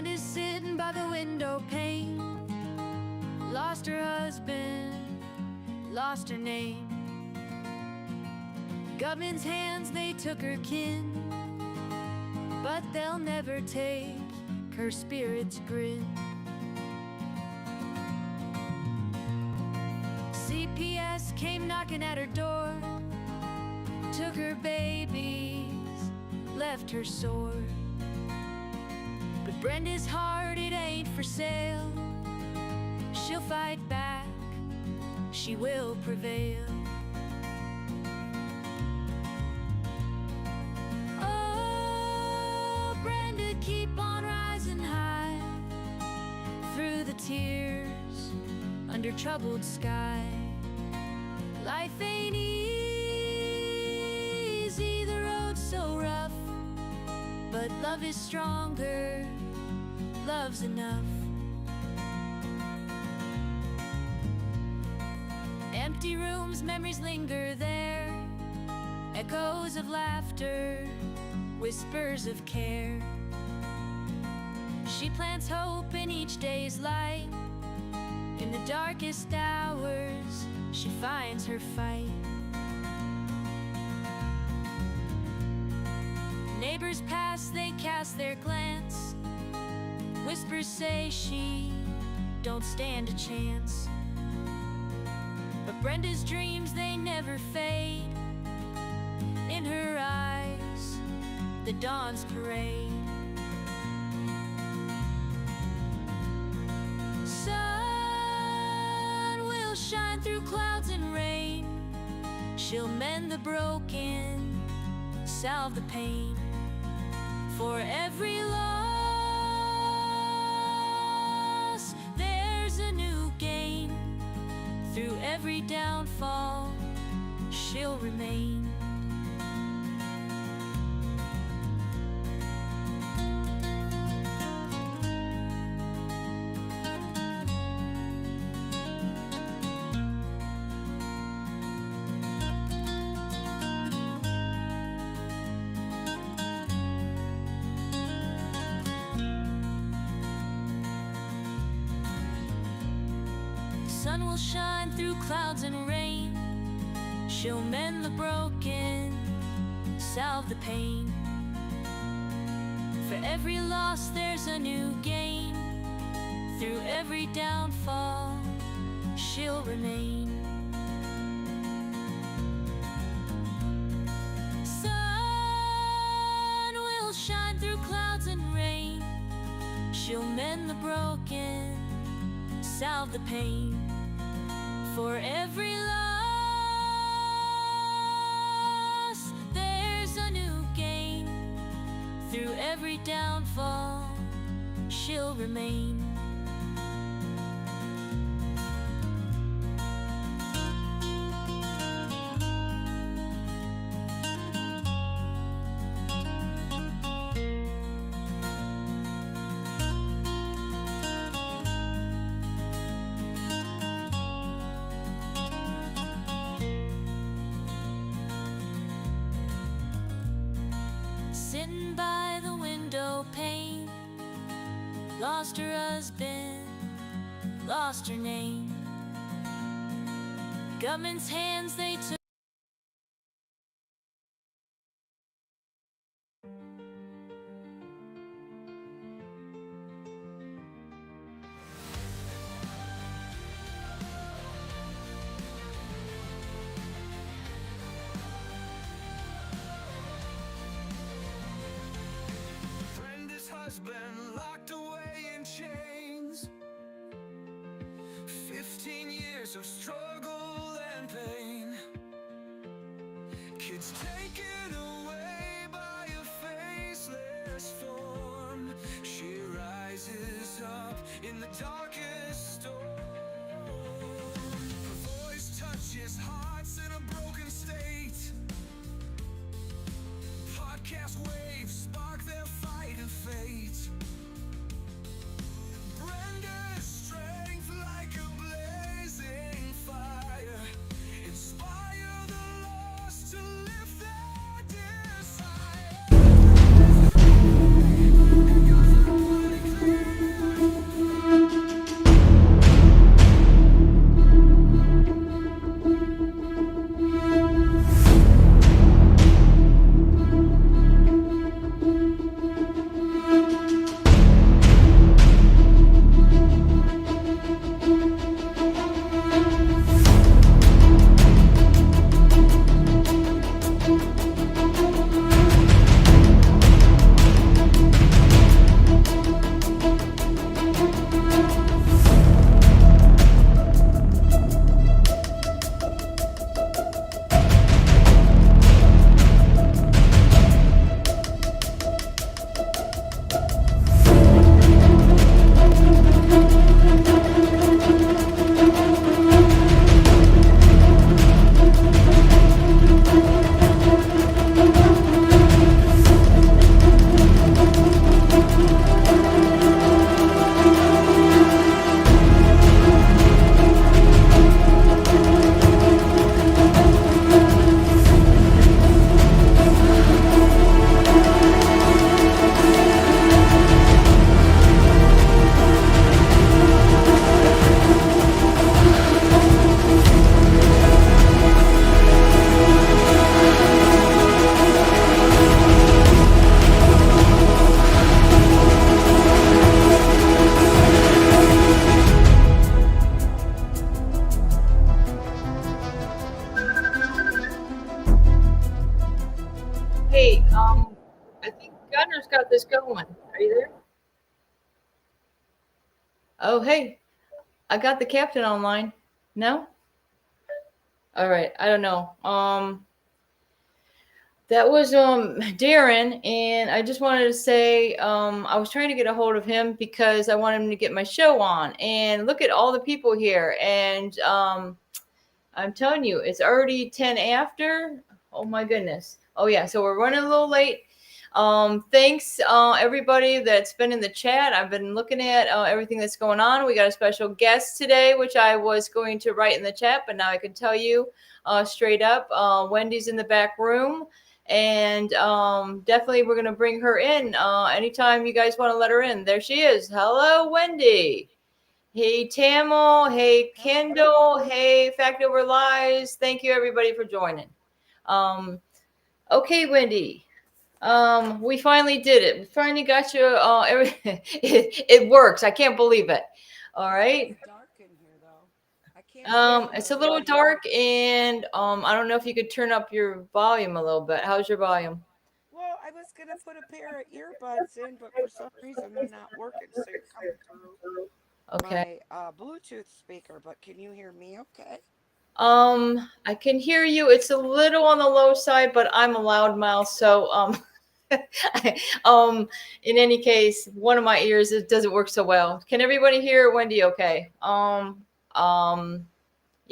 Brenda's sitting by the window pane, lost her husband, lost her name. Government's hands, they took her kin, but they'll never take her spirit's grin. CPS came knocking at her door, took her babies, left her sore. But Brenda's heart, it ain't for sale. She'll fight back, she will prevail. Oh, Brenda, keep on rising high through the tears, under troubled sky. Life ain't easy, the road's so rough, but love is stronger, love's enough. Empty rooms, memories linger there, echoes of laughter, whispers of care. She plants hope in each day's light. In the darkest hours, she finds her fight. Neighbors pass, they cast their glance. Whispers say she don't stand a chance. But Brenda's dreams, they never fade. In her eyes, the dawn's parade. Sun will shine through clouds and rain. She'll mend the broken, salve the pain. For every loss, there's a new gain. Through every downfall, she'll remain. Sun will shine through clouds and rain. She'll mend the broken, salve the pain. For every loss, there's a new gain. Through every downfall, she'll remain. Sun will shine through clouds and rain. She'll mend the broken, salve the pain. For every loss, there's a new gain. Through every downfall, she'll remain. Sitting by the window pane, lost her husband, lost her name. Government's hands, they took. Been locked away in chains, 15 years of struggle and pain. Kids taken away by a faceless form. She rises up in the darkest storm. Her voice touches hearts in a broken state. Podcast waves spark their fight and fate. Brenda's strength like a blazing fire. Inspire the lost to lift their who's got this going. Are you there? Oh, hey, I got the captain online. No? All right. I don't know. That was Darren, and I just wanted to say I was trying to get a hold of him because I wanted him to get my show on. And look at all the people here, and I'm telling you, it's already 10 after. Oh my goodness. Oh yeah, so we're running a little late. Thanks everybody that's been in the chat. I've been looking at everything that's going on. We got a special guest today, which I was going to write in the chat, but now I can tell you straight up. Wendy's in the back room. And definitely we're going to bring her in anytime you guys want to let her in. There she is. Hello, Wendy. Hey, Tamil. Hey, Kendall. Hey, Fact Over Lies. Thank you, everybody, for joining. Okay, Wendy. We finally did it. We finally got you. It works. I can't believe it. All right. It's dark in here though. I can't hear It's a very little well. dark, and I don't know if you could turn up your volume a little bit. How's your volume? Well, I was gonna put a pair of earbuds in, but for some reason they're not working, so you're coming through Okay. my Bluetooth speaker. But can you hear me okay? I can hear you. It's a little on the low side, but I'm a loud mouth, so um, in any case, one of my ears it doesn't work so well. Can everybody hear Wendy? Okay.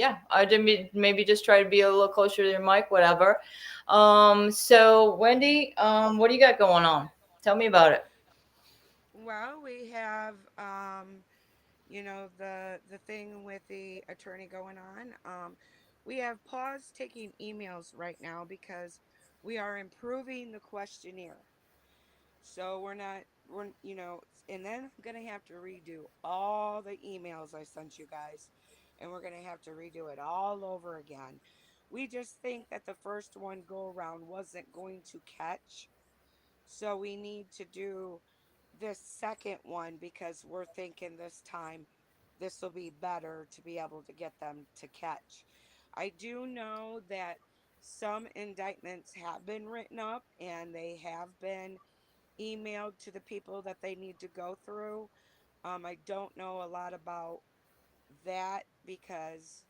Yeah, I did maybe just try to be a little closer to your mic, whatever. So Wendy, what do you got going on? Tell me about it. Well, we have the thing with the attorney going on. We have paused taking emails right now because we are improving the questionnaire. So and then I'm going to have to redo all the emails I sent you guys, and we're going to have to redo it all over again. We just think that the first one go around wasn't going to catch. So we need to do this second one because we're thinking this time this will be better to be able to get them to catch. I do know that some indictments have been written up and they have been emailed to the people that they need to go through. I don't know a lot about that because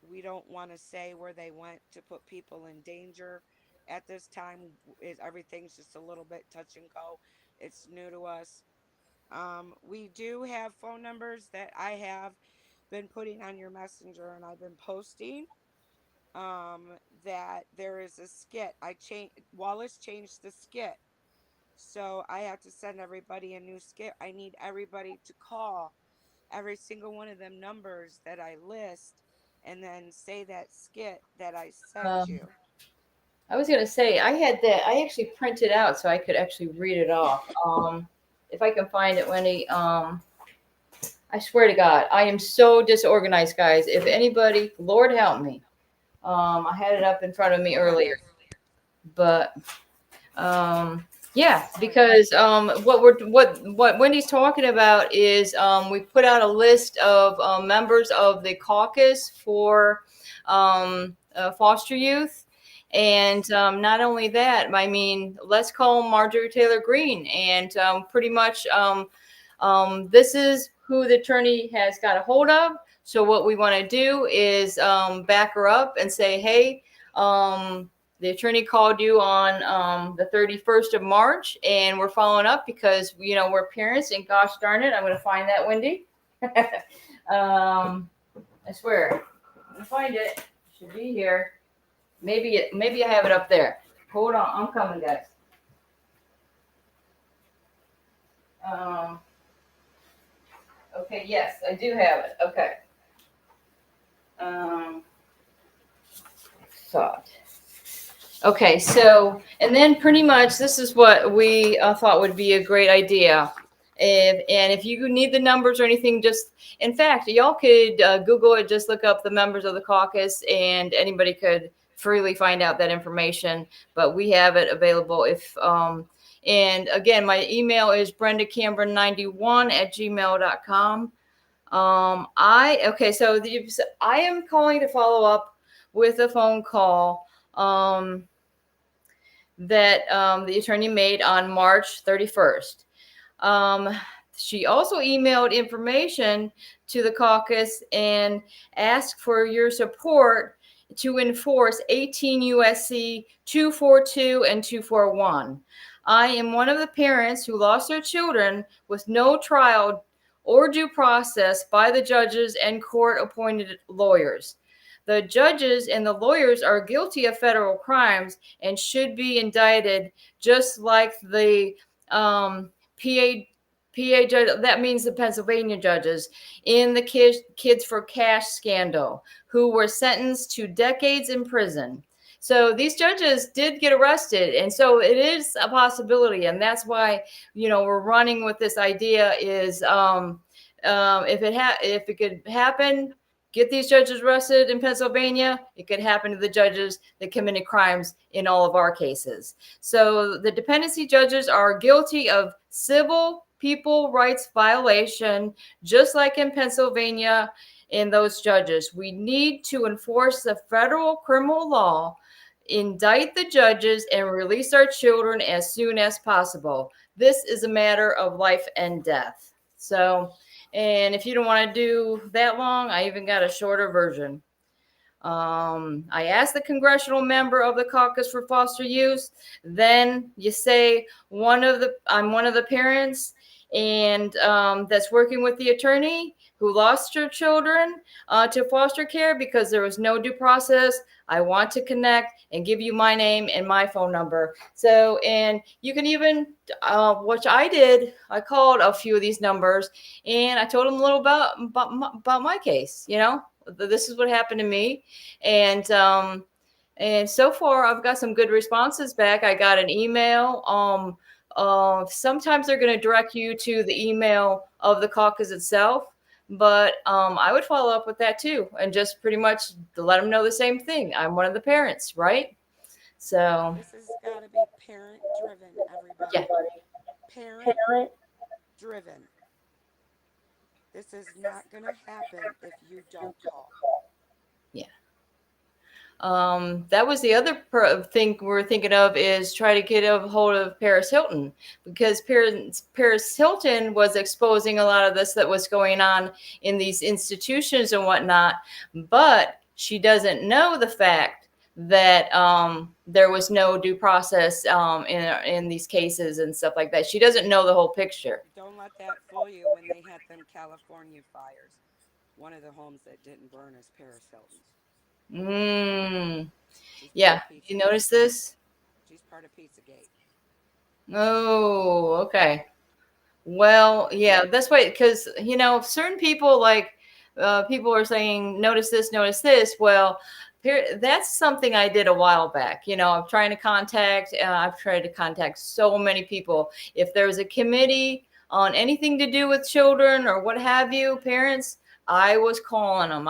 we don't want to say where they went to put people in danger at this time. Is everything's just a little bit touch and go. It's new to us. We do have phone numbers that I have been putting on your messenger and I've been posting. That there is a skit. I changed Wallace changed the skit. So I have to send everybody a new skit. I need everybody to call every single one of them numbers that I list and then say that skit that I sent Um, you. I was gonna say I had that. I actually printed out so I could actually read it off. If I can find it, Wendy. I swear to God, I am so disorganized, guys. If anybody, Lord help me. I had it up in front of me You got earlier, this. but um, yeah, All right. because what Wendy's talking about is we put out a list of members of the caucus for foster youth. And not only that, I mean, let's call Marjorie Taylor Greene. And pretty much this is who the attorney has got a hold of. So what we want to do is back her up and say, hey, the attorney called you on the 31st of March, and we're following up because, we're parents, and gosh darn it, I'm going to find that, Wendy. I swear. I'm going to find it. It should be here. Maybe I have it up there. Hold on. I'm coming, guys. Um, okay, yes, I do have it. Okay. Um, thought. Okay, so, and then pretty much this is what we thought would be a great idea. And if you need the numbers or anything, just, in fact, y'all could Google it, just look up the members of the caucus, and anybody could freely find out that information. But we have it available and again, my email is brendacameron91@gmail.com. I am calling to follow up with a phone call. that the attorney made on March 31st. Um, she also emailed information to the caucus and asked for your support to enforce 18 USC 242 and 241. I am one of the parents who lost their children with no trial or due process by the judges and court appointed lawyers. The judges and the lawyers are guilty of federal crimes and should be indicted just like the PA judge, that means the Pennsylvania judges in the Kids for Cash scandal, who were sentenced to decades in prison. So these judges did get arrested, and so it is a possibility, and that's why we're running with this idea is if it could happen, get these judges arrested in Pennsylvania, it could happen to the judges that committed crimes in all of our cases. So the dependency judges are guilty of civil people rights violation, just like in Pennsylvania in those judges. We need to enforce the federal criminal law, indict the judges, and release our children as soon as possible. This is a matter of life and death. So, and if you don't want to do that long, I even got a shorter version. I asked the congressional member of the caucus for foster youth. Then you say I'm one of the parents, and that's working with the attorney who lost her children to foster care because there was no due process. I want to connect and give you my name and my phone number. So, and you can even, which I did, I called a few of these numbers and I told them a little about my case. This is what happened to me. And so far I've got some good responses back. I got an email. Sometimes they're going to direct you to the email of the caucus itself, but I would follow up with that too, and just pretty much to let them know the same thing. I'm one of the parents, right? So This has got to be parent driven, everybody. yeah. Parent driven. This is not going to happen if you don't call. Yeah. That was the other thing we're thinking of is try to get a hold of Paris Hilton, because Paris Hilton was exposing a lot of this that was going on in these institutions and whatnot, but she doesn't know the fact that there was no due process in these cases and stuff like that. She doesn't know the whole picture. Don't let that fool you when they had them California fires. One of the homes that didn't burn is Paris Hilton's. Yeah. You notice this? She's part of Pizzagate. Oh, okay. Well, yeah, that's why, because, certain people people are saying, notice this, notice this. Well, that's something I did a while back. I've tried to contact so many people. If there's a committee on anything to do with children or what have you, parents, I was calling them.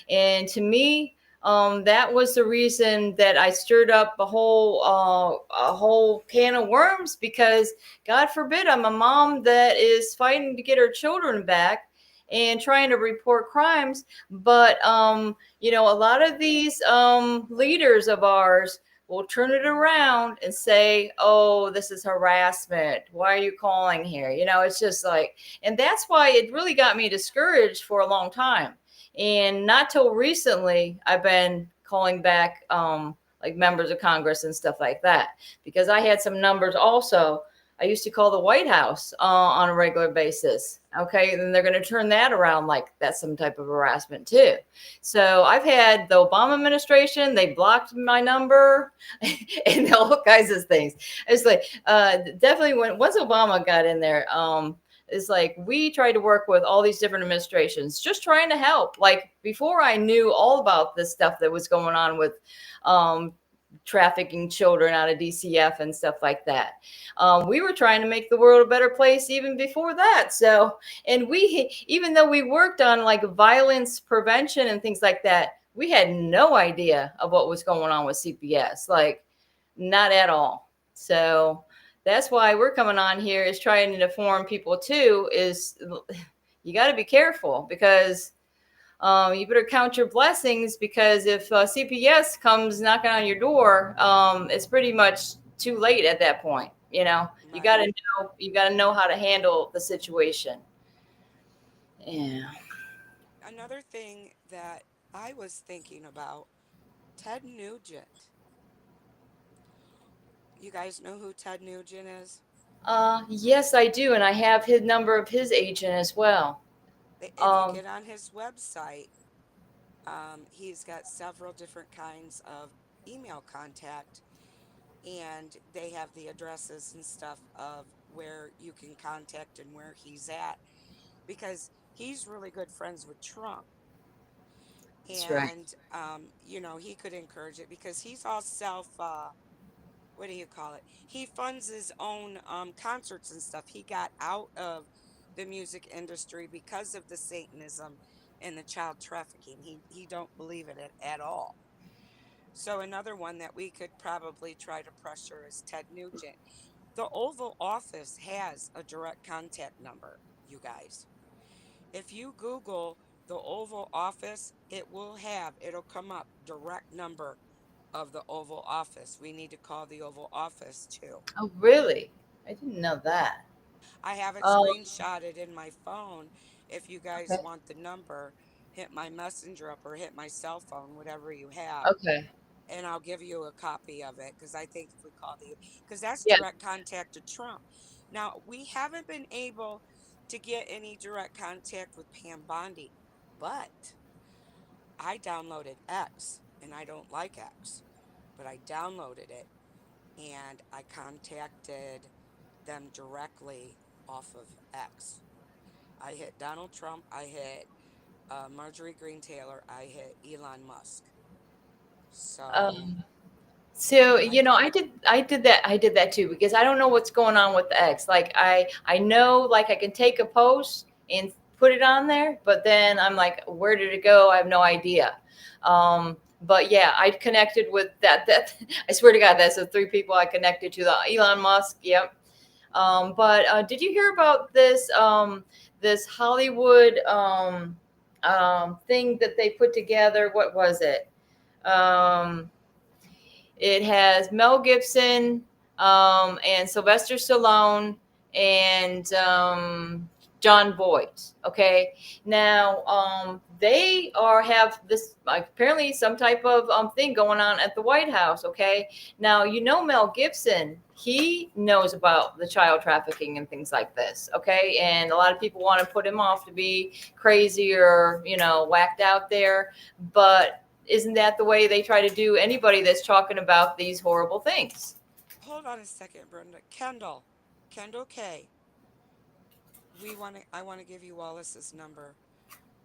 And to me, that was the reason that I stirred up a whole can of worms, because God forbid I'm a mom that is fighting to get her children back and trying to report crimes. But, a lot of these leaders of ours will turn it around and say, oh, this is harassment. Why are you calling here? It's just like, and that's why it really got me discouraged for a long time. And not till recently, I've been calling back like members of Congress and stuff like that, because I had some numbers also. I used to call the White House on a regular basis. Okay, then they're going to turn that around like that's some type of harassment too. So I've had the Obama administration, they blocked my number and all kinds of things. It's like definitely once Obama got in there, it's like we tried to work with all these different administrations, just trying to help. Like before I knew all about this stuff that was going on with trafficking children out of DCF and stuff like that. We were trying to make the world a better place even before that. So, and even though we worked on like violence prevention and things like that, we had no idea of what was going on with CPS, like not at all. So that's why we're coming on here, is trying to inform people too, is you got to be careful, because You better count your blessings, because if CPS comes knocking on your door, it's pretty much too late at that point. Right. You got to know how to handle the situation. Yeah. Another thing that I was thinking about, Ted Nugent. You guys know who Ted Nugent is? Yes, I do, and I have his number of his agent as well. If you Um, get on his website, he's got several different kinds of email contact, and they have the addresses and stuff of where you can contact and where he's at, because he's really good friends with Trump. that's right. And he could encourage it because he's all self what do you call it, he funds his own concerts and stuff. He got out of the music industry because of the Satanism and the child trafficking. He don't believe in it at all. So another one that we could probably try to pressure is Ted Nugent. The Oval Office has a direct contact number, you guys. If you Google the Oval Office, it'll come up direct number of the Oval Office. We need to call the Oval Office too. Oh, really? I didn't know that. I have it Oh, screenshotted in my phone. If you guys okay. want the number, hit my messenger up or hit my cell phone, whatever you have, Okay. and I'll give you a copy of it, because I think if we call because that's Yeah. direct contact to Trump. Now, we haven't been able to get any direct contact with Pam Bondi, but I downloaded X, and I don't like X, but I downloaded it and I contacted them directly off of X. I hit Donald Trump, I hit Marjorie Green Taylor, I hit Elon Musk. So Um, So, I I did that too, because I don't know what's going on with the X. Like I know, like, I can take a post and put it on there, but then I'm like, where did it go? I have no idea. But yeah, I connected with that I swear to God, that's the three people I connected to. The Elon Musk, yep. But did you hear about this Hollywood thing that they put together? What was it? Um it has Mel Gibson, and Sylvester Stallone, and John Voight. Okay, now they have this, like, apparently some type of thing going on at the White House. Okay, now Mel Gibson. He knows about the child trafficking and things like this. Okay, and a lot of people want to put him off to be crazy or whacked out there, but isn't that the way they try to do anybody that's talking about these horrible things? hold on a second, Brenda. Kendall K. I want to give you Wallace's number.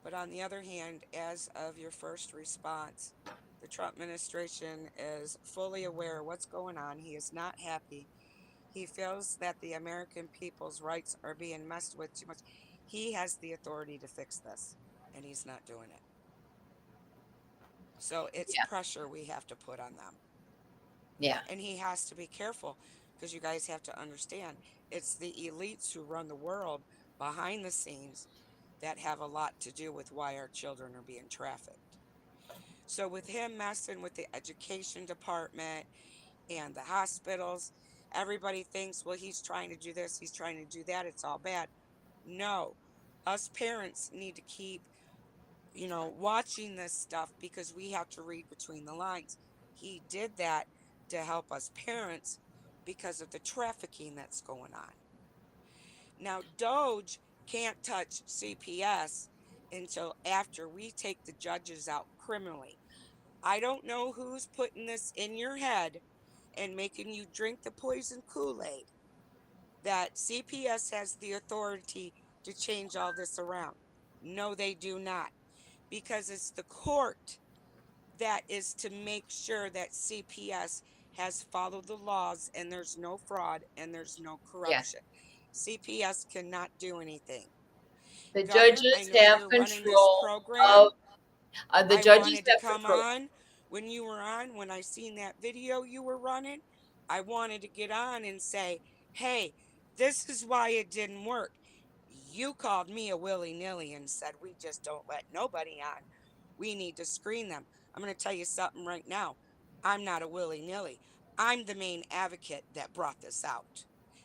But on the other hand, as of your first response, the Trump administration is fully aware of what's going on. He is not happy. He feels that the American people's rights are being messed with too much. He has the authority to fix this, and he's not doing it. So it's Yeah, pressure we have to put on them. yeah, And he has to be careful, because you guys have to understand, it's the elites who run the world behind the scenes that have a lot to do with why our children are being trafficked. So with him messing with the education department and the hospitals, everybody thinks, well, he's trying to do this, he's trying to do that, it's all bad. No, us parents need to keep, watching this stuff, because we have to read between the lines. He did that to help us parents because of the trafficking that's going on. Now, Doge can't touch CPS until after we take the judges out criminally. I don't know who's putting this in your head and making you drink the poison Kool-Aid, that CPS has the authority to change all this around. No, they do not, because it's the court that is to make sure that CPS has followed the laws and there's no fraud and there's no yeah. corruption. CPS cannot do anything. The Governor, I judges know have you're running this control of. program. The I judges wanted to have come control. on when you were on, when I seen that video you were running. I wanted to get on and say, hey, this is why it didn't work. You called me a willy-nilly and said we just don't let nobody on. We need to screen them. I'm going to tell you something right now. I'm not a willy-nilly. I'm the main advocate that brought this out.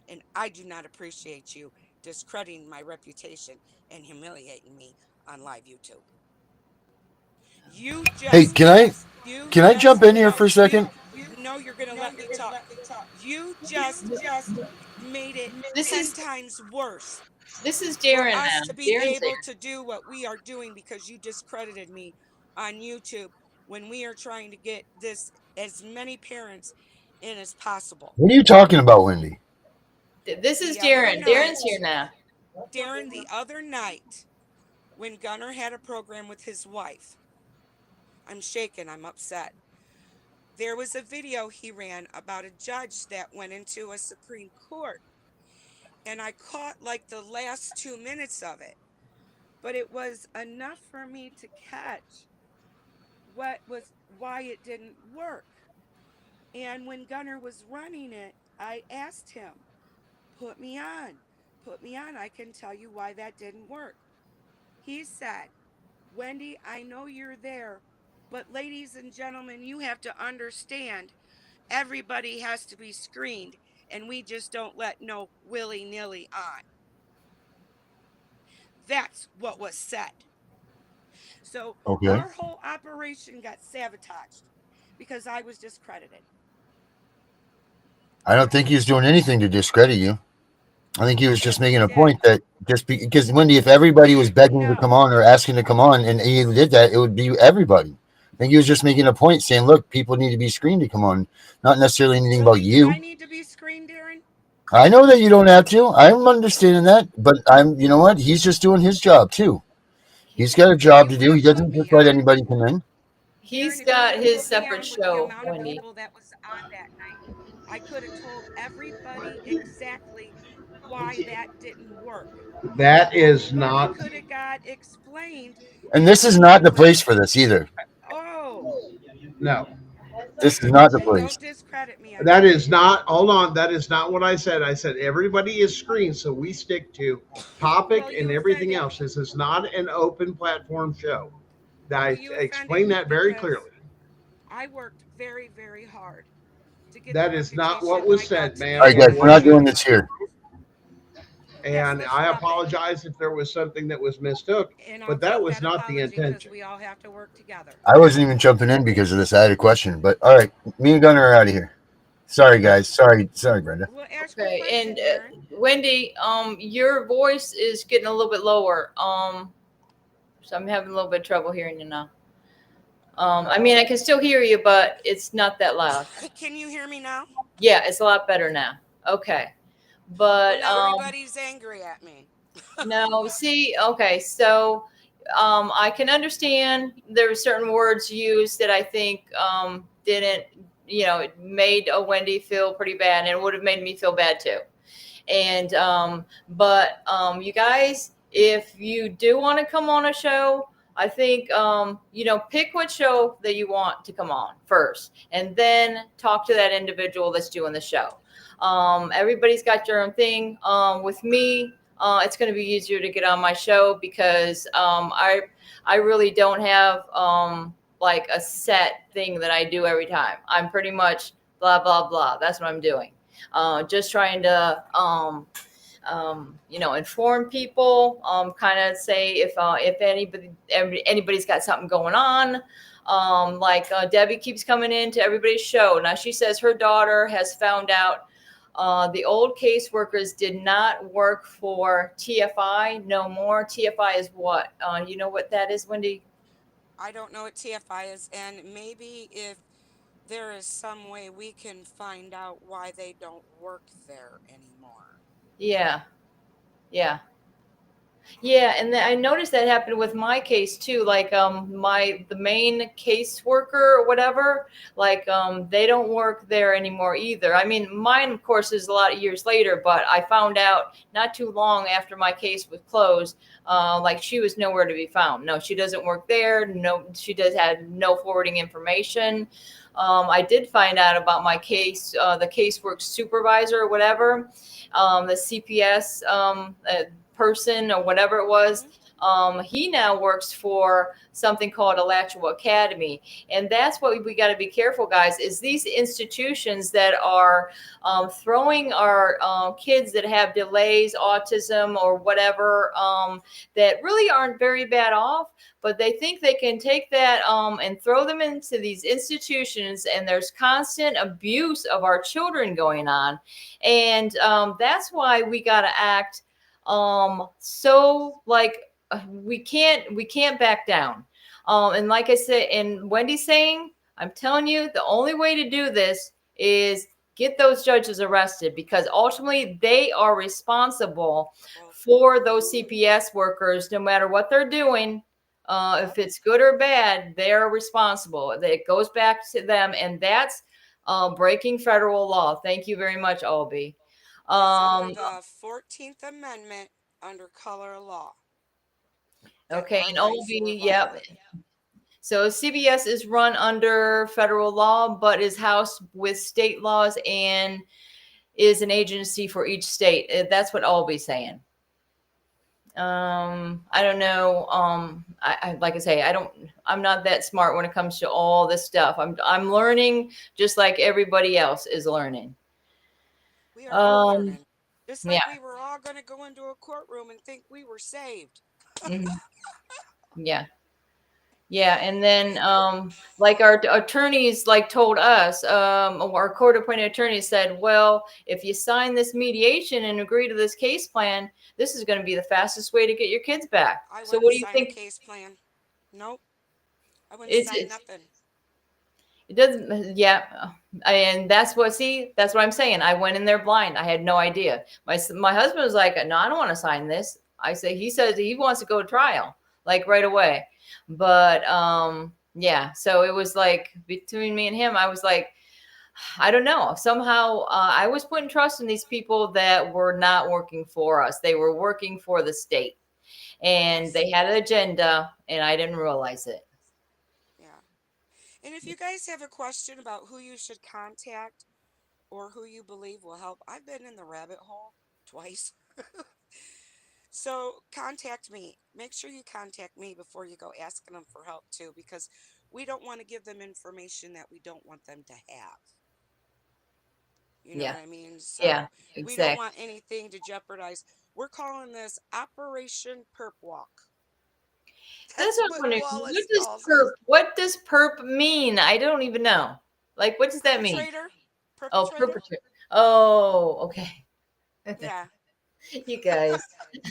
And I do not appreciate you discrediting my reputation and humiliating me on live YouTube. You Hey, just, you can I just, jump in here no, for a second? no, you're going to let me talk. You just made it This 10 is times worse this is for Darren us now. to be Darren's able there. to do what we are doing because you discredited me on YouTube when we are trying to get this as many parents in as possible. What are you talking about, Wendy? This is The other Darren. Darren's here night, now. Darren, the other night, when Gunnar had a program with his wife, I'm shaken, I'm upset. There was a video he ran about a judge that went into a Supreme Court, and I caught like the last 2 minutes of it, but it was enough for me to catch why it didn't work. And when Gunnar was running it, I asked him, put me on, put me on. I can tell you why that didn't work. He said, Wendy, I know you're there, but ladies and gentlemen, you have to understand everybody has to be screened, and we just don't let no willy nilly on. That's what was said. So Okay. our whole operation got sabotaged because I was discredited. I don't think he was doing anything to discredit you. I think he was just Yes, he making a did. point that because Wendy, if everybody was begging to come No. on or asking to come on, and he did that, it would be everybody. I think he was just making a point, saying, "Look, people need to be screened to come on, not necessarily anything about Really? Do I you." need to be screened, Darren? I know that you don't have to. I'm understanding that, but you know what? He's just doing his job too. He's got a If job you to would do. He have put doesn't just me let on, anybody come in. He's Darren, if you got would have his put me separate on with the show, amount of Wendy. people that was on that night, I could have told everybody exactly why that didn't work. That is Everybody not could have got explained And as this is to not the place why. for this either. Oh, no. This is not the and place. don't discredit me on That is YouTube. not. Hold on. That is not what I said. I said everybody is screened, so we stick to Well, topic and you everything offended else. me. This is not an open platform show. Well, I you offended explained me that very because clearly. I worked very, very hard to get the That is not what reputation was I got said, All ma'am, right, today guys, and on we're what not you. doing YouTube. this here. Yes, And let's I stop it. apologize if there was something that was mistook, And I'll but that take was that not the apology because intention. we all have to work together. I wasn't even jumping in because of this. I had a question, but all right, me and Gunnar are out of here. Sorry, guys. Sorry, Brenda. Well, ask your Okay, and question, Darren. Wendy, your voice is getting a little bit lower. So I'm having a little bit of trouble hearing you now. I mean, I can still hear you, but it's not that loud. Can you hear me now? Yeah, it's a lot better now. Okay, Well, but now everybody's angry at me. no, see, okay, so I can understand there were certain words used that I think didn't, it made a Wendy feel pretty bad, and it would have made me feel bad too. And but you guys, if you do want to come on a show, I think pick what show that you want to come on first, and then talk to that individual that's doing the show. Everybody's got their own thing. With me, it's going to be easier to get on my show because I really don't have like a set thing that I do every time. I'm pretty much blah blah blah. That's what I'm doing. Just trying to inform people, kind of say if anybody's got something going on. Like Debbie keeps coming into everybody's show. Now she says her daughter has found out the old caseworkers did not work for TFI no more. TFI is what? You know what that is, Wendy? I don't know what TFI is, and maybe if there is some way we can find out why they don't work there anymore. Yeah, yeah. Yeah, and then I noticed that happened with my case too. Like the main caseworker or whatever, like they don't work there anymore either. I mean, mine of course is a lot of years later, but I found out not too long after my case was closed, like she was nowhere to be found. No, she doesn't work there. No, she does have no forwarding information. I did find out about my case, the casework supervisor or whatever, the CPS person or whatever it was. Mm-hmm. He now works for something called Alachua Academy. And that's what we got to be careful, guys, is these institutions that are throwing our kids that have delays, autism, or whatever, that really aren't very bad off, but they think they can take that and throw them into these institutions, and there's constant abuse of our children going on. And that's why we got to act so like we can't back down. And like I said, and Wendy's saying, I'm telling you, the only way to do this is get those judges arrested, because ultimately they are responsible Well, for those CPS workers, no matter what they're doing. If yep. it's good or bad, they're responsible. It goes back to them, and that's breaking federal law. Thank you very much, Albie. That's under Um, the 14th Amendment under color of law that okay, our and rights were Albie, yep. violated. So CBS is run under federal law, but is housed with state laws and is an agency for each state. That's what Albie's saying. I don't know. I like I say, I'm not that smart when it comes to all this stuff. I'm learning just like everybody else is learning. We are all Um, learning. Just yeah. like we were all going to go into a courtroom and think we were saved. Mhm. Yeah. Yeah, and then like our attorneys like told us, our court appointed attorneys said, well, if you sign this mediation and agree to this case plan, this is going to be the fastest way to get your kids back. I So wouldn't what do you sign a think? case plan. Nope. I wouldn't sign It's nothing. it doesn't, yeah, and that's what I'm saying. I went in there blind. I had no idea. My husband was like, no, I don't want to sign this. I say, he says he wants to go to trial like right away. But yeah, so it was like between me and him, I was like, I don't know. Somehow I was putting trust in these people that were not working for us. They were working for the state, and Yes. they had an agenda, and I didn't realize it. Yeah. And if you guys have a question about who you should contact or who you believe will help, I've been in the rabbit hole twice. So contact me. Make sure you contact me before you go asking them for help too, because we don't want to give them information that we don't want them to have. You know what Yeah, I mean? yeah, So we don't exactly. want anything to jeopardize. We're calling this Operation Perp Walk. That's That's what I'm what wondering. Wallace calls us. What does perp mean? I don't even know. Like, what does that mean? Perpetrator? Oh, Perpetrator? perpetrator. Oh, okay. Yeah. You guys.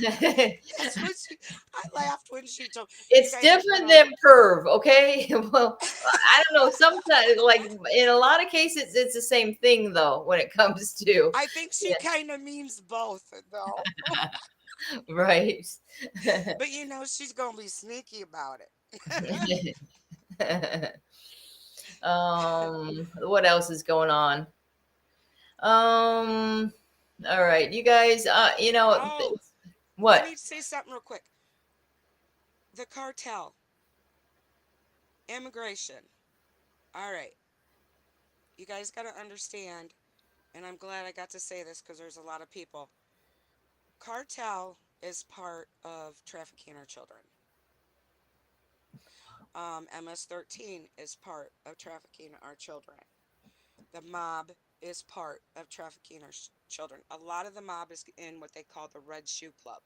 That's what she, I laughed when she told you It's guys are different gonna than perv, okay? Well, I don't know. Sometimes, like in a lot of cases, it's the same thing, though, when it comes to, I think she yeah, kind of means both though. right. But you know she's gonna be sneaky about it. What else is going on? All right, you guys, Oh, let what? me say something real quick. The cartel, immigration. All right, you guys got to understand, and I'm glad I got to say this because there's a lot of people. Cartel is part of trafficking our children. MS-13 is part of trafficking our children. The mob is part of trafficking our children. A lot of the mob is in what they call the Red Shoe Club,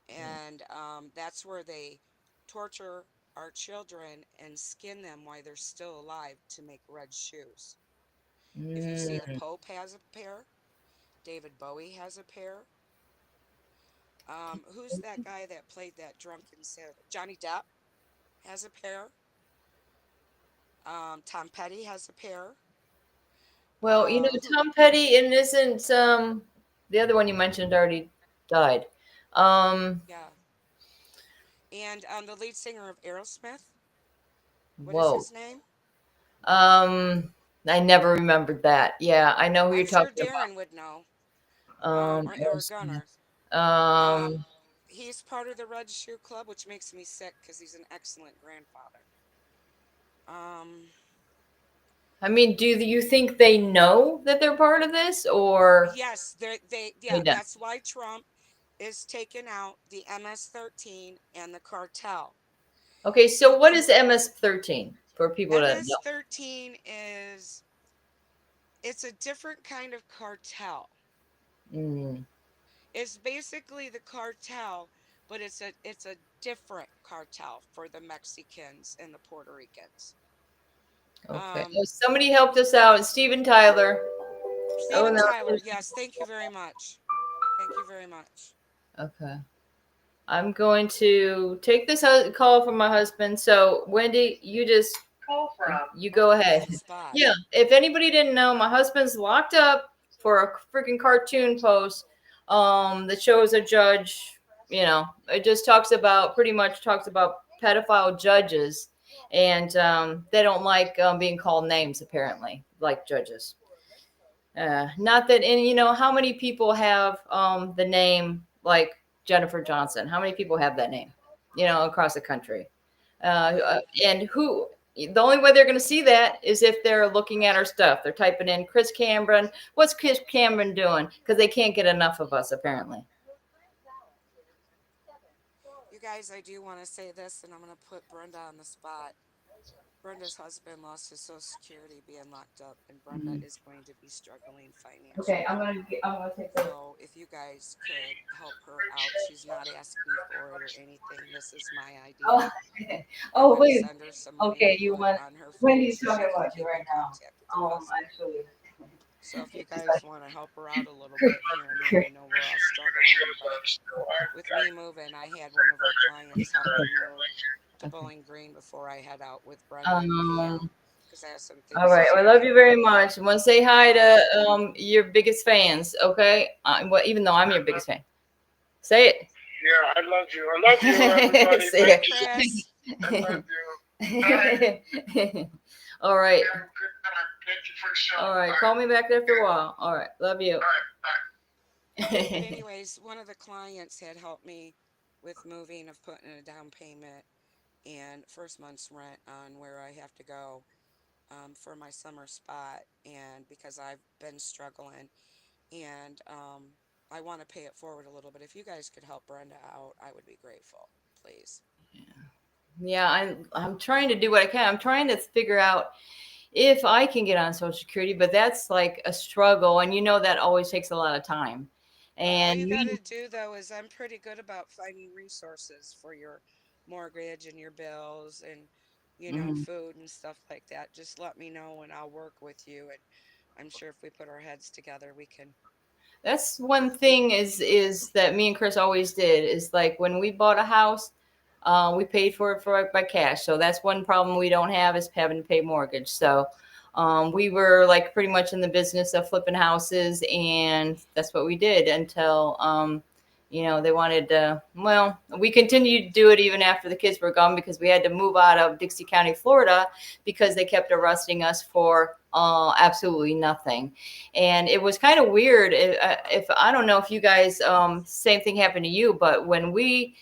and that's where they torture our children and skin them while they're still alive to make red shoes. If you see, the Mm, Pope has a pair. David Bowie has a pair. Who's that guy that played that drunken sailor? Johnny Depp has a pair. Tom Petty has a pair. well, Who? Tom Petty, and isn't the other one you mentioned already died. Um, Yeah, and the lead singer of Aerosmith. What is Whoa. his name? I never remembered that. Yeah, I know who you're I'm sure talking Darren would know. about. Or Gunner. Um, Um, he's part of the Red Shoe Club, which makes me sick because he's an excellent grandfather. Um, I mean, do you think they know that they're part of this, or Yes, they yeah, don't? that's why Trump is taking out the MS-13 and the cartel. Okay, so what is MS-13 for people to know? MS-13 is it's a different kind of cartel. Mm, It's basically the cartel, but it's a different cartel for the Mexicans and the Puerto Ricans. okay. Oh, Um, somebody helped us out. Steven Tyler. Oh Steven no. Tyler, yes, thank you very much. Thank you very much. Okay. I'm going to take this call from my husband. So, Wendy, you Oh, go put me ahead. on the spot. Yeah. If anybody didn't know, my husband's locked up for a freaking cartoon post that shows a judge, it just pretty much talks about pedophile judges, and they don't like being called names, apparently, like judges. Not that, and how many people have the name like Jennifer Johnson? How many people have that name? Across the country. Yeah. And the only way they're going to see that is if they're looking at our stuff. They're typing in Chris Cameron. What's Chris Cameron doing? Because they can't get enough of us, apparently. You guys, I do want to say this, and I'm going to put Brenda on the spot. Brenda's husband lost his Social Security being locked up, and Brenda is going to be struggling Okay, financially. I'm gonna take this. So if you guys could help her out, she's not asking me for it or anything. This is my Oh, idea. I'm oh, going to wait. send her some money to Okay, you put want on her phone Wendy's so talking she can about you keep in right now. contact with her husband. Actually, So if you guys want to help her out a little bit here and there, I know we're all struggling, but with me moving, I had one of our clients help me move to Bowling Green before I head out with Brenda and Pam um, because I have some all things to right. I share love with you her. very much. I want to say hi to Um, your biggest fans. Okay. Well, even though I'm your biggest fan, say it. Yeah, I love you. I love you, everybody. Say Bye, Thank you. Chris. I love you. Bye. it. All right. Have a good time. Thank you for the show. All right. Bye. Call me back after a while. All right. Love you. All right. Bye. But anyways, one of the clients had helped me with moving of putting a down payment and first month's rent on where I have to go for my summer spot, and because I've been struggling, and I want to pay it forward a little bit. If you guys could help Brenda out, I would be grateful, please. Yeah, I'm trying to do what I can. I'm trying to figure out if I can get on Social Security, but that's like a struggle, and that always takes a lot of time. All And you got to do though is I'm pretty good about finding resources for your mortgage and your bills and Mhm. food and stuff like that. Just let me know and I'll work with you, and I'm sure if we put our heads together we can. That's one thing is that me and Chris always did is like when we bought a house, we paid for it by cash. So that's one problem we don't have is having to pay mortgage. So we were like pretty much in the business of flipping houses, and that's what we did until they wanted well, we continued to do it even after the kids were gone because we had to move out of Dixie County, Florida, because they kept arresting us for absolutely nothing. And it was kind of weird. If I don't know if you guys, same thing happened to you, but when we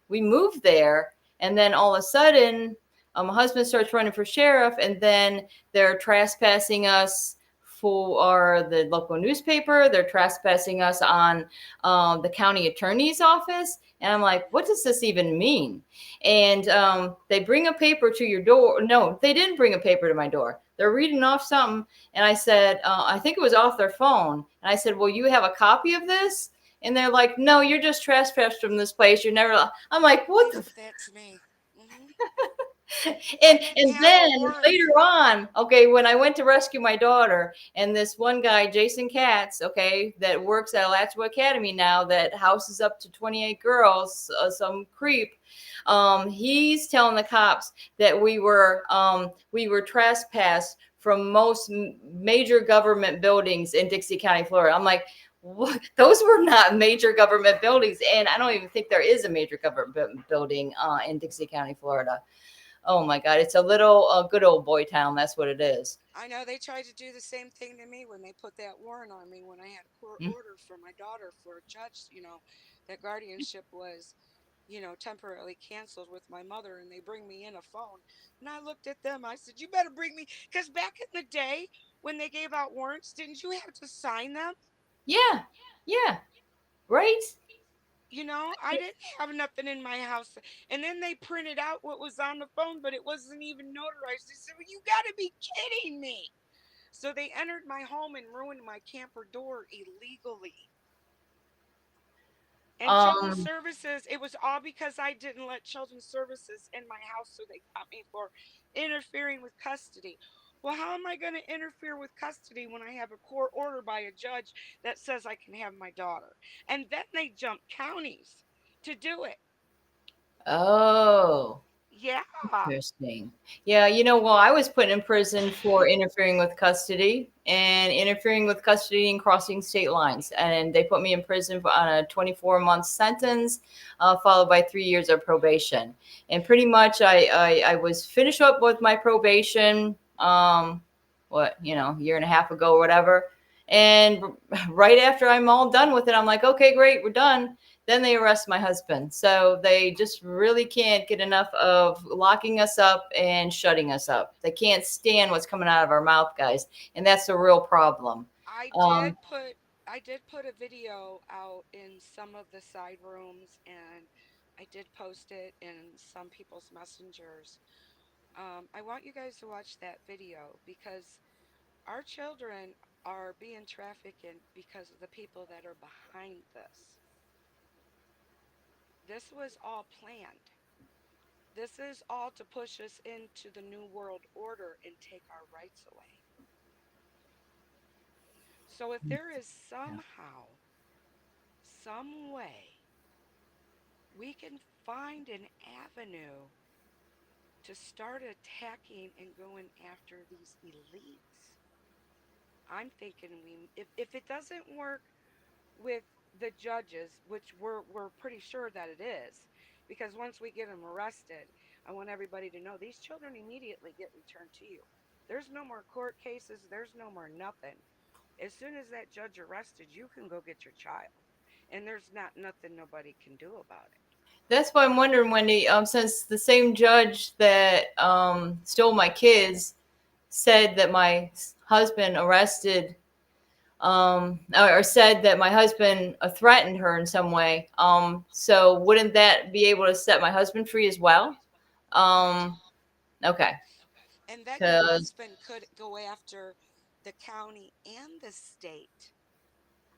moved there, and then all of a sudden, my husband starts running for sheriff, and then they're trespassing us for the local newspaper. They're trespassing us on the county attorney's office. And I'm like, what does this even mean? And they bring a paper to your door. No, they didn't bring a paper to my door. They're reading off something. And I said, I think it was off their phone. And I said, well, you have a copy of this? And they're like, no, you're just trespassed from this place. You're never. I'm like, what They the? did that to me. Hmm. I and didn't and have then a warrant. later on, okay, when I went to rescue my daughter, and this one guy, Jason Katz, okay, that works at Alachua Academy now, that houses up to 28 girls, some creep, he's telling the cops that we were trespassed from most major government buildings in Dixie County, Florida. I'm like, what? Those were not major government buildings, and I don't even think there is a major government building in Dixie County, Florida. Oh my God, it's a little good old boy town. That's what it is. I know they tried to do the same thing to me when they put that warrant on me when I had a court Mm. order for my daughter for a judge, that guardianship was temporarily canceled with my mother, and they bring me in a phone. And I looked at them. I said, "You better bring me," because back in the day when they gave out warrants, didn't you have to sign them? Yeah. Yeah. Right. I didn't have nothing in my house. And then they printed out what was on the phone, but it wasn't even notarized. They said, "Well, you got to be kidding me." So they entered my home and ruined my camper door illegally. And children's Um. services, it was all because I didn't let children's services in my house, so they got me for interfering with custody. Well, how am I going to interfere with custody when I have a court order by a judge that says I can have my daughter? And then they jump counties to do it. Oh. Yeah. Interesting. Yeah, well, I was put in prison for interfering with custody and crossing state lines. And they put me in prison on a 24-month sentence, followed by 3 years of probation. And pretty much I was finished up with my probation, year and a half ago or whatever. And right after I'm all done with it, I'm like, okay, great, we're done. Then they arrest my husband. So they just really can't get enough of locking us up and shutting us up. They can't stand what's coming out of our mouth, guys. And that's a real problem. I Um, did put I did put a video out in some of the side rooms, and I did post it in some people's messengers. I want you guys to watch that video because our children are being trafficked in because of the people that are behind this. This was all planned. This is all to push us into the New World Order and take our rights away. So if there is somehow, some way, we can find an avenue to start attacking and going after these elites, I'm thinking if it doesn't work with the judges, which we're pretty sure that it is, because once we get them arrested, I want everybody to know these children immediately get returned to you. There's no more court cases. There's no more nothing. As soon as that judge arrested, you can go get your child, and there's not nothing nobody can do about it. that's why I'm wondering, Wendy, since the same judge that stole my kids said that my husband arrested or said that my husband threatened her in some way. So wouldn't that be able to set my husband free as well? Um, okay, And then your because husband could go after the county and the state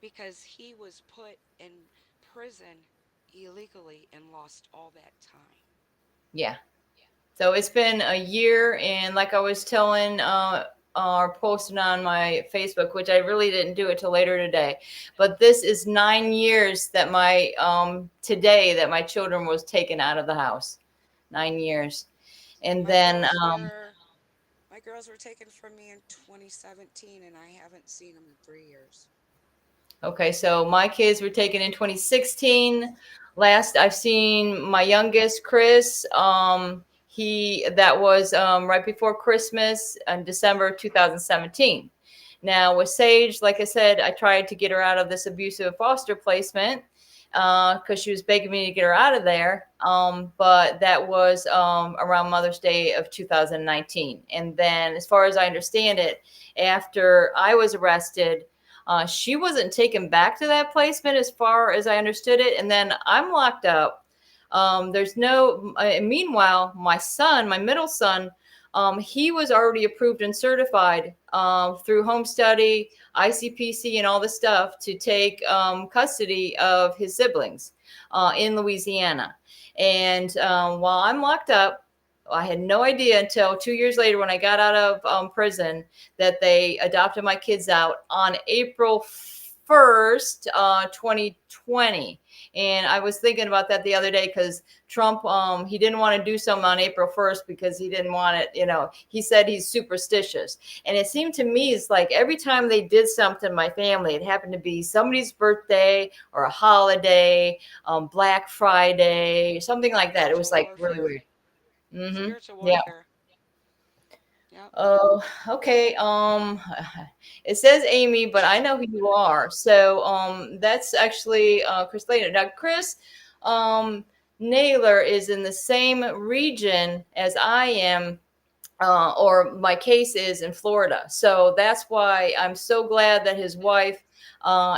because he was put in prison illegally and lost all that time. yeah. So it's been a year, and like I was telling or posting on my Facebook, which I really didn't do it till later today, but this is 9 years that my children was taken out of the house. 9 years, and My then girls were my girls were taken from me in 2017, and I haven't seen them in 3 years. okay, so my kids were taken in 2016. Last I've seen my youngest, Chris, he that was right before Christmas in December 2017. Now with Sage, like I said, I tried to get her out of this abusive foster placement because she was begging me to get her out of there. But that was around Mother's Day of 2019. And then, as far as I understand it, after I was arrested, she wasn't taken back to that placement as far as I understood it. And then I'm locked up. There's no, meanwhile, my son, my middle son, he was already approved and certified through home study, ICPC, and all the stuff to take custody of his siblings in Louisiana. And while I'm locked up, I had no idea until 2 years later when I got out of prison that they adopted my kids out on April 1st, 2020. And I was thinking about that the other day because Trump, he didn't want to do something on April 1st because he didn't want it. He said he's superstitious. And it seemed to me it's like every time they did something in my family, it happened to be somebody's birthday or a holiday, Black Friday, something like that. It was Spiritual like really warfare. weird. Mm-hmm. Spiritual Yeah. warfare. Yep. Oh, okay. It says Amy, but I know who you are. So, that's actually Chris Later. Now, Chris, um, Naylor is in the same region as I am, or my case is in Florida. So that's why I'm so glad that his wife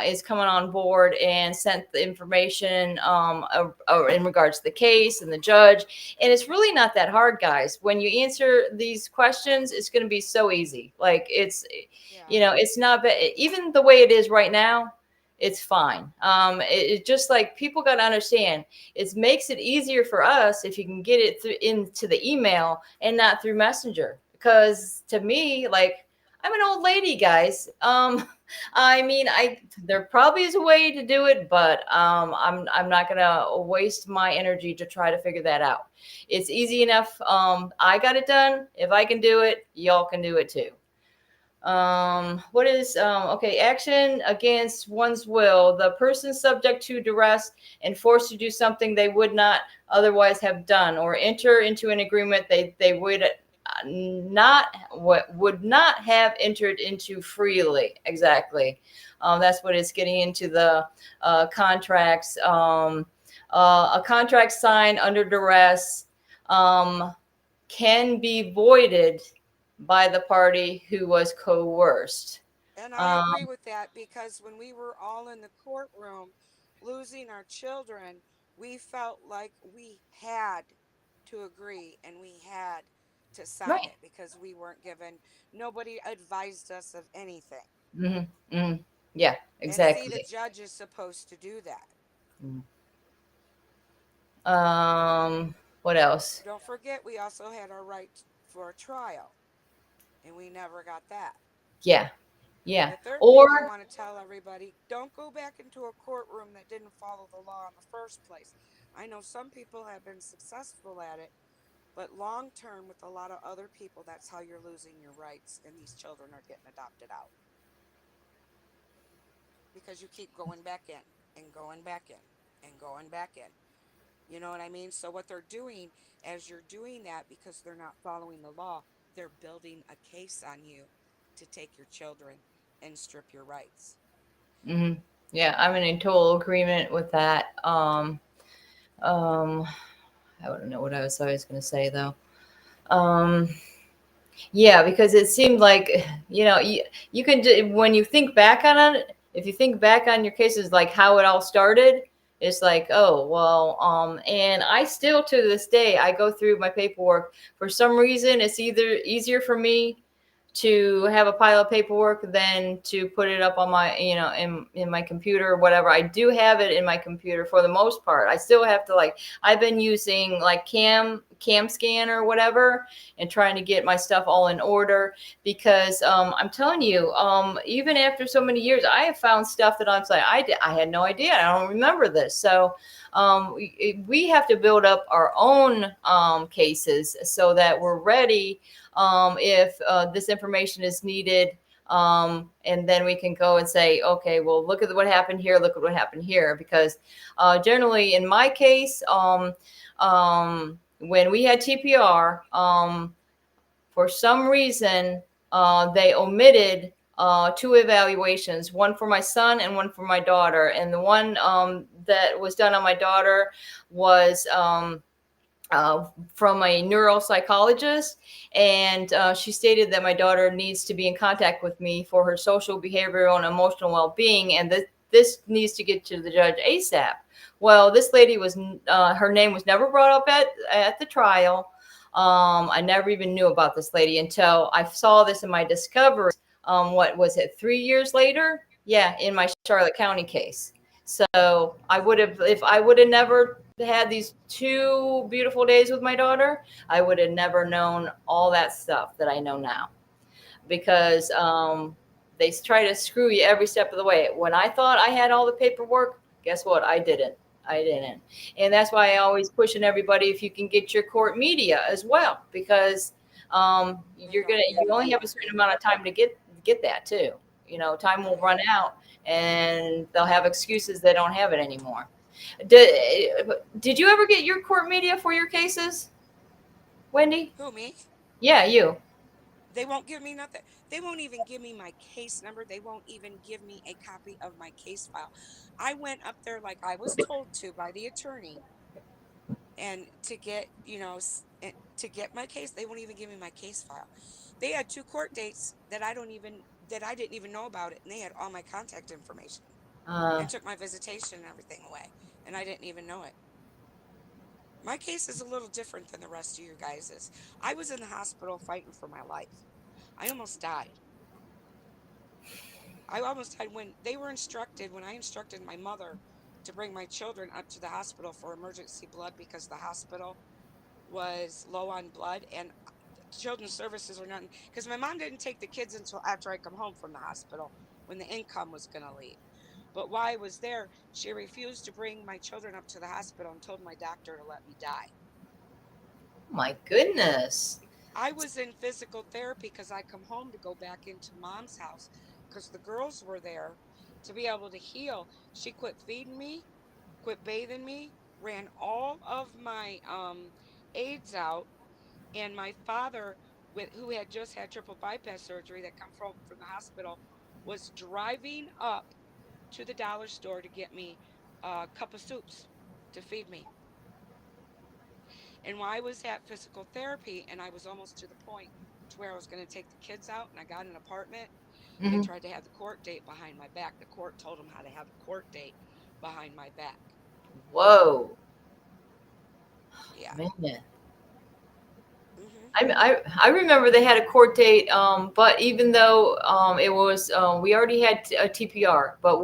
is coming on board and sent the information in regards to the case and the judge. And it's really not that hard, guys. When you answer these questions, it's going to be so easy. Like Yeah. it's not bad. Even the way it is right now, it's fine. It just like people got to understand it makes it easier for us if you can get it into the email and not through messenger, because to me, like, I'm an old lady, guys. I mean, I there probably is a way to do it, but I'm not gonna waste my energy to try to figure that out. It's easy enough. I got it done. If I can do it, y'all can do it too. What is okay, action against one's will, the person subject to duress and forced to do something they would not otherwise have done, or enter into an agreement they would not what would not have entered into freely. Exactly. That's what it's getting into, the contracts. A contract signed under duress can be voided by the party who was coerced. And I agree Um, with that because when we were all in the courtroom losing our children, we felt like we had to agree and we had to sign right. it because we weren't given, nobody advised us of anything. Hmm. Hmm. Yeah, And see, the exactly. judge is supposed to do that. What else? Don't forget, we also had our right for a trial, and we never got that. Yeah, yeah. The third Or thing I want to tell everybody, don't go back into a courtroom that didn't follow the law in the first place. I know some people have been successful at it, but long term, with a lot of other people, that's how you're losing your rights, and these children are getting adopted out because you keep going back in and going back in and going back in. You know what I mean? So, what they're doing as you're doing that, because they're not following the law, they're building a case on you to take your children and strip your rights. mhm. Yeah, I'm in total agreement with that. Um, I don't know what I was going to say though. Um, Yeah, because it seemed like, you can when you think back on it, if you think back on your cases, like how it all started, it's like, oh, well, and I still to this day, I go through my paperwork. For some reason, it's either easier for me to have a pile of paperwork than to put it up on my, in my computer or whatever. I do have it in my computer for the most part. I still have to, like, I've been using like cam scan or whatever, and trying to get my stuff all in order, because I'm telling you, even after so many years, I have found stuff that I'm like, I had no idea. I don't remember this. So we have to build up our own cases so that we're ready if this information is needed. And then we can go and say, okay, well, look at what happened here. Look at what happened here. Because generally, in my case, when we had TPR, for some reason, they omitted two evaluations, one for my son and one for my daughter. And the one that was done on my daughter was from a neuropsychologist, and she stated that my daughter needs to be in contact with me for her social, behavioral, and emotional well-being, and that this needs to get to the judge ASAP. Well, this lady was her name was never brought up at the trial. I never even knew about this lady until I saw this in my discovery. What was it? 3 years later? Yeah, in my Charlotte County case. So I would have, if I would have never had these 2 beautiful days with my daughter, I would have never known all that stuff that I know now, because they try to screw you every step of the way. When I thought I had all the paperwork, guess what? I didn't. I didn't. And that's why I always pushing everybody, if you can get your court media as well, because They don't you give it only to have a you. certain amount of time to get that too. Time will Right. run out, and they'll have excuses they don't have it anymore. Did you ever get your court media for your cases, Wendy? Who, me? Yeah, you. They won't give me nothing. They won't even give me my case number. They won't even give me a copy of my case file. I went up there like I was told to by the attorney, And to get, to get my case, they won't even give me my case file. They had two court dates that I didn't even know about it, and they had all my contact information Uh, and took my visitation and everything away, and I didn't even know it. My case is a little different than the rest of you guys's. I was in the hospital fighting for my life. I almost died. I almost died when I instructed my mother to bring my children up to the hospital for emergency blood because the hospital was low on blood, and children's services are not, because my mom didn't take the kids until after I come home from the hospital when the income was going to leave. But while I was there, she refused to bring my children up to the hospital and told my doctor to let me die. my goodness. I was in physical therapy because I come home to go back into mom's house because the girls were there to be able to heal. She quit feeding me, quit bathing me, ran all of my aids out, and my father, who had just had triple bypass surgery that come from the hospital, was driving up to the dollar store to get me a cup of soups to feed me. And while I was at physical therapy and I was almost to the point to where I was going to take the kids out and I got an apartment, they Hmm. tried to have the court date behind my back. The court told them how to have a court date behind my back. Whoa, Yeah. man. Mhm. I remember they had a court date, but even though it was, we already had a TPR, but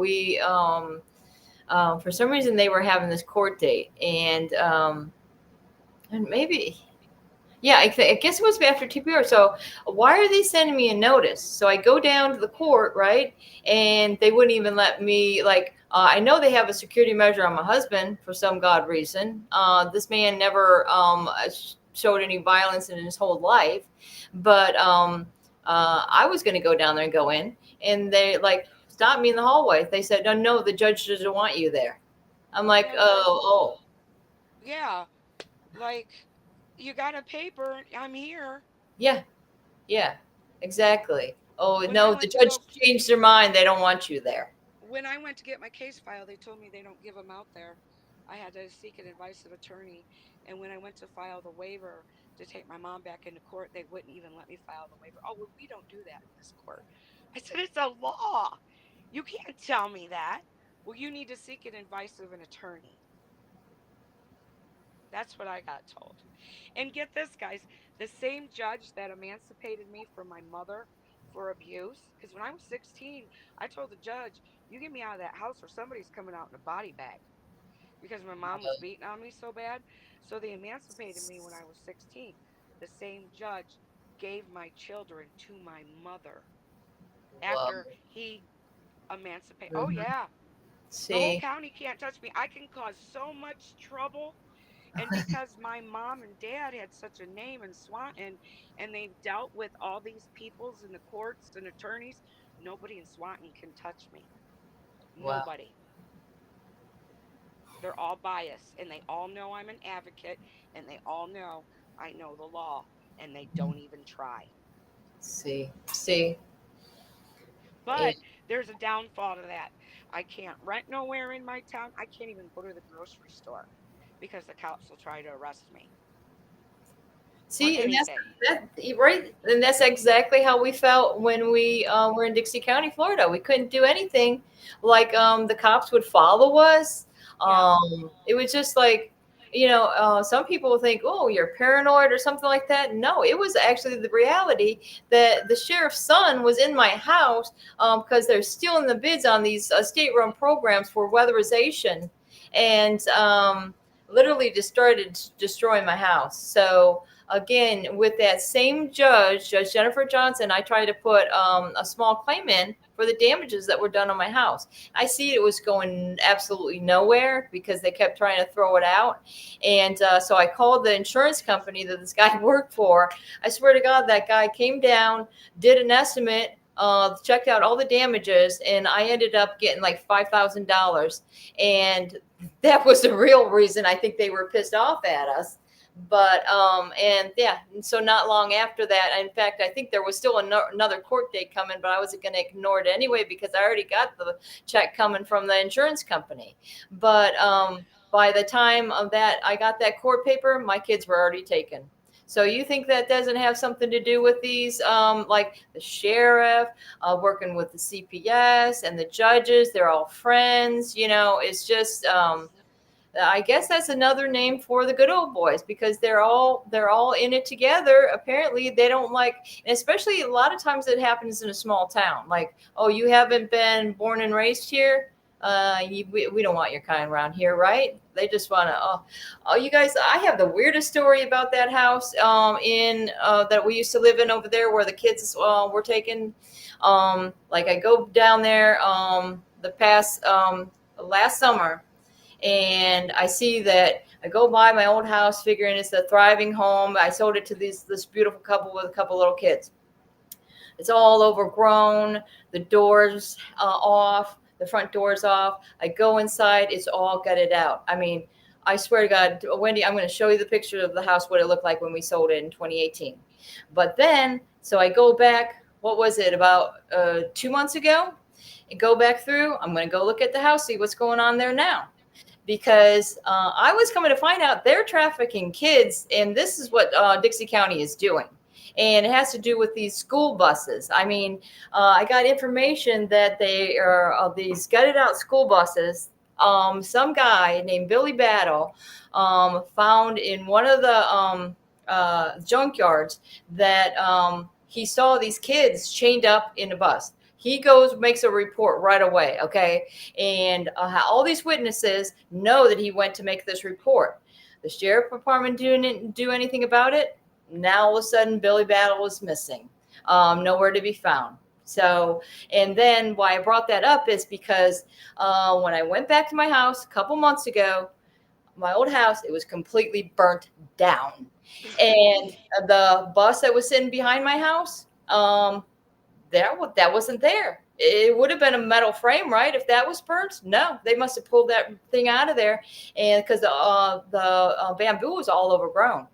for some reason they were having this court date, and maybe, yeah, I guess it was after TPR. So why are they sending me a notice? So I go down to the court, right? And they wouldn't even let me, like, I know they have a security measure on my husband for some God reason. This man never showed any violence in his whole life. But I was going to go down there and go in. And they, like, stopped me in the hallway. They said, no, no, the judge doesn't want you there. I'm like, Yeah, like, oh, yeah, like, you got a paper, I'm here. yeah. Yeah, exactly. Oh, When I no, the went to judge go changed their mind. They don't want you there. when I went to get my case file, they told me they don't give them out there. I had to seek an advice of attorney. And when I went to file the waiver to take my mom back into court, they wouldn't even let me file the waiver. Oh, well, we don't do that in this court. I said, it's a law. You can't tell me that. Well, you need to seek an advice of an attorney. That's what I got told. And get this, guys, the same judge that emancipated me from my mother for abuse, because when I was 16, I told the judge, you get me out of that house or somebody's coming out in a body bag because my mom was beating on me so bad. So they emancipated me when I was 16. The same judge gave my children to my mother Well, after he emancipated. Oh, mhm. yeah. The whole See, county can't touch me. I can cause so much trouble. And because my mom and dad had such a name in Swanton and they've dealt with all these peoples in the courts and attorneys, nobody in Swanton can touch me. wow. Nobody. They're all biased and they all know I'm an advocate and they all know I know the law and they don't even try. See, yeah. But there's a downfall to that. I can't rent nowhere in my town. I can't even go to the grocery store because the cops will try to arrest me for See, and anything. right, and that's exactly how we felt when we were in Dixie County, Florida. We couldn't do anything. Like, the cops would follow us. Yeah. It was just like, some people think, oh, you're paranoid or something like that. No, it was actually the reality that the sheriff's son was in my house, because they're stealing the bids on these state-run programs for weatherization, and literally just started destroying my house. So again, with that same judge, Judge Jennifer Johnson, I tried to put a small claim in for the damages that were done on my house. I see it was going absolutely nowhere because they kept trying to throw it out. And so I called the insurance company that this guy worked for. I swear to God, that guy came down, did an estimate, checked out all the damages, and I ended up getting like $5,000. And that was the real reason I think they were pissed off at us. But and yeah, and so not long after that, in fact, I think there was still another court date coming, but I wasn't going to ignore it anyway because I already got the check coming from the insurance company. But Right. by the time of that I got that court paper, my kids were already taken. So you think that doesn't have something to do with these, like the sheriff, working with the CPS and the judges? They're all friends. It's just, I guess that's another name for the good old boys, because they're all in it together. Apparently, they don't like, and especially a lot of times it happens in a small town. Like, oh, you haven't been born and raised here. We don't want your kind around here, right? They just want to. Oh, you guys, I have the weirdest story about that house in that we used to live in over there, where the kids were taken. Like, I go down there the past last summer, and I see that I go by my old house figuring it's a thriving home. I sold it to this beautiful couple with a couple little kids. It's all overgrown, the doors off, the front doors off. I go inside, it's all gutted out. I mean, I swear to God, Wendy, I'm going to show you the picture of the house, what it looked like when we sold it in 2018. But then, so I go back, what was it, about 2 months ago? And go back through. I'm going to go look at the house, see what's going on there now, because I was coming to find out they're trafficking kids, and this is what Dixie County is doing. And it has to do with these school buses. I mean, I got information that they are these gutted out school buses. Some guy named Billy Battle found in one of the junkyards that he saw these kids chained up in a bus. He goes, makes a report right away, okay? And all these witnesses know that he went to make this report. The sheriff department didn't do anything about it. Now all of a sudden, Billy Battle was missing, nowhere to be found. So, and then why I brought that up is because when I went back to my house a couple months ago, my old house, it was completely burnt down. And the bus that was sitting behind my house, that wasn't there. It would have been a metal frame, right? If that was burnt, no, they must have pulled that thing out of there, and because the bamboo was all overgrown.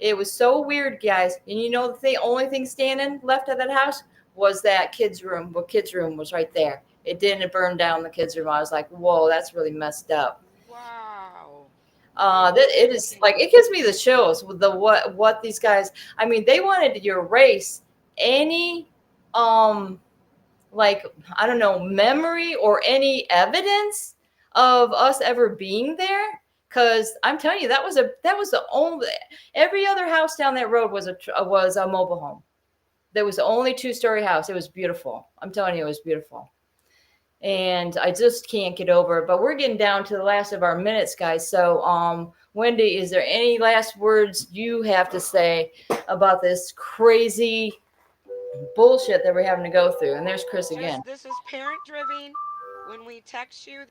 It was so weird, guys. And the only thing standing left of that house was that kids' room. Well, kids' room was right there. It didn't burn down the kids' room. I was like, whoa, that's really messed up. Wow. That it is like, it gives me the chills with the what these guys. I mean, they wanted to erase any like, I don't know, memory or any evidence of us ever being there. Because I'm telling you, that was the only, every other house down that road was a mobile home. There was the only 2-story house. It was beautiful. I'm telling you, it was beautiful. And I just can't get over it. But we're getting down to the last of our minutes, guys. So, Wendy, is there any last words you have to say about this crazy bullshit that we're having to go through? And there's Chris again. This is parent driven. When we text you,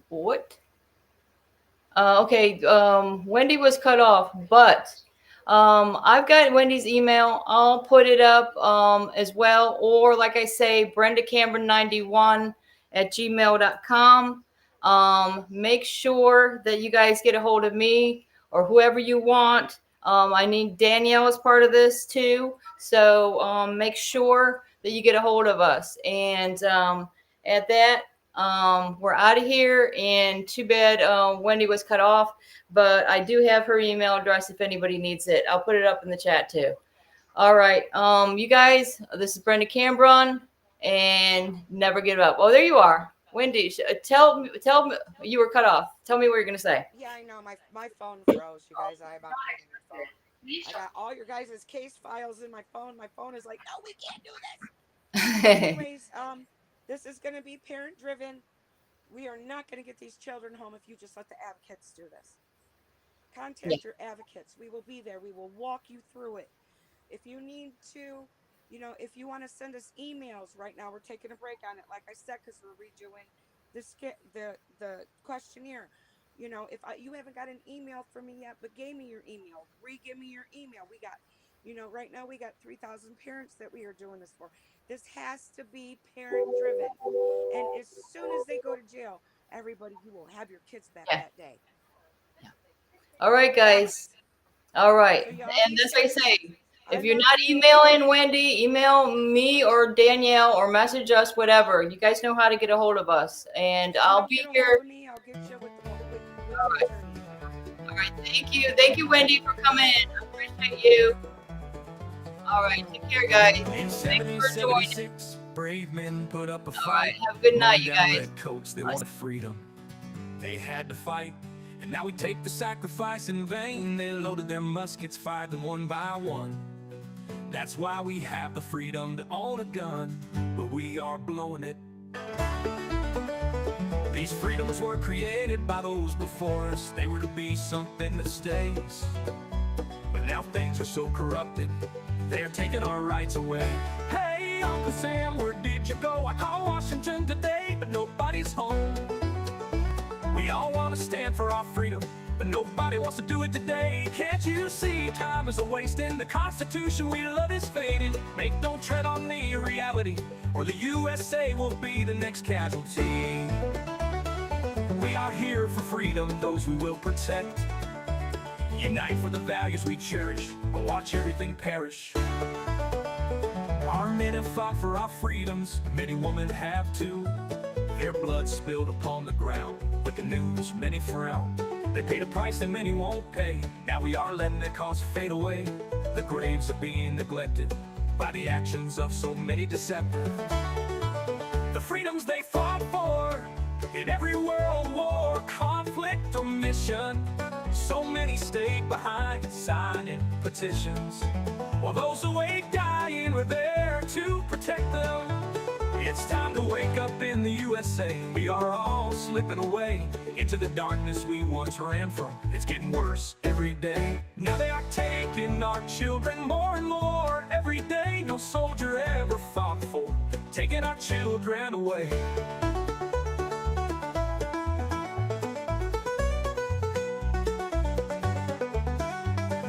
What? Okay. Wendy was cut off, but I've got Wendy's email. I'll put it up as well. Or like I say, BrendaCameron91@gmail.com. Make sure that you guys get a hold of me or whoever you want. I need Danielle as part of this too. So make sure that you get a hold of us. And at that, we're out of here. And too bad Wendy was cut off, but I do have her email address if anybody needs it. I'll put it up in the chat too. All right. You guys, this is Brenda Cambron, and never give up. Oh, there you are. Wendy, tell me you were cut off. Tell me what you're going to say. yeah, I know my phone froze, you guys. I about broke my phone. I got all your guys' case files in my phone. My phone is like, no, we can't do this. Anyways, this is going to be parent driven. We are not going to get these children home if you just let the advocates do this. Contact your advocates. We will be there. We will walk you through it. If you need to, if you want to send us emails right now, we're taking a break on it, like I said, because we're redoing the questionnaire. If you haven't got an email from me yet, but gave me your email, give me your email. We got, right now we got 3,000 parents that we are doing this for. This has to be parent driven. And as soon as they go to jail, everybody, you will have your kids back that day. All right, guys. All right. So And as I say, If I'd you're love not to. emailing Wendy, email me or Danielle or message us, whatever. You guys know how to get a hold of us. And If you I'll don't be get a hold here. of me, I'll get you with the attorney. All right. Thank you. Thank you, Wendy, for coming in. I appreciate you. All right. Take care, guys. In Thanks for joining. 1776, brave men put up a All right. fight. Have a good night, Mowing you down guys. redcoats, they wanted freedom. They had to fight, and now we take the sacrifice in vain. They loaded their muskets, fired them one by one. That's why we have the freedom to own a gun, but we are blowing it. These freedoms were created by those before us. They were to be something that stays. But now things are so corrupted, they're taking our rights away. Hey, Uncle Sam, where did you go? I called Washington today, but nobody's home. We all want to stand for our freedom, but nobody wants to do it today. Can't you see time is a waste and the Constitution we love is fading? Don't tread on the reality, or the USA will be the next casualty. We are here for freedom, those we will protect. Unite for the values we cherish, but watch everything perish. Our men have fought for our freedoms, many women have too. Their blood spilled upon the ground. With the news, many frown. They paid a price that many won't pay. Now we are letting the cause fade away. The graves are being neglected by the actions of so many deceptive. The freedoms they fought for in every world war, conflict or mission. So many stayed behind signing petitions, while those awake dying were there to protect them. It's time to wake up in the USA. We are all slipping away into the darkness we once ran from. It's getting worse every day. Now they are taking our children more and more every day. No soldier ever fought for taking our children away.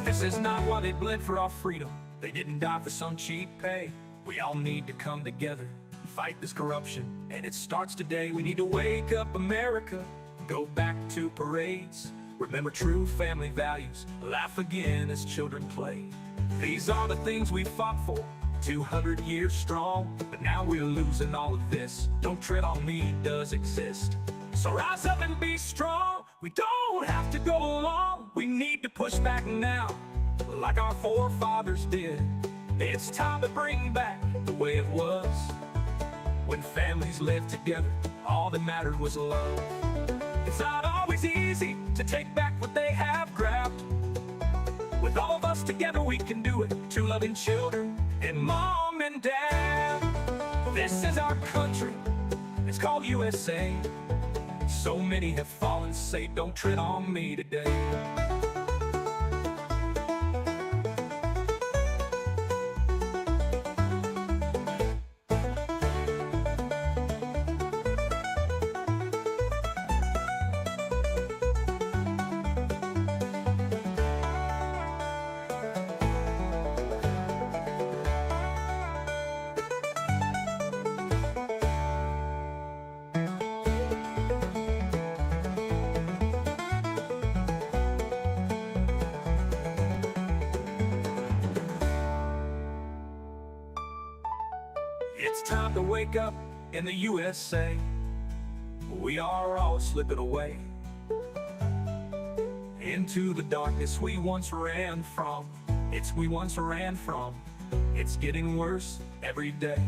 This is not why they bled for our freedom. They didn't die for some cheap pay. We all need to come together, fight this corruption, and it starts today. We need to wake up America, go back to parades, remember true family values, laugh again as children play. These are the things we fought for, 200 years strong, but now we're losing all of this. Don't tread on me does exist. So rise up and be strong. We don't have to go along. We need to push back now, like our forefathers did. It's time to bring back the way it was, when families lived together, all that mattered was love. It's not always easy to take back what they have grabbed. With all of us together we can do it, two loving children and mom and dad. This is our country, it's called USA. So many have fallen, say don't tread on me today. It's time to wake up in the USA. We are all slipping away into the darkness we once ran from. It's getting worse every day.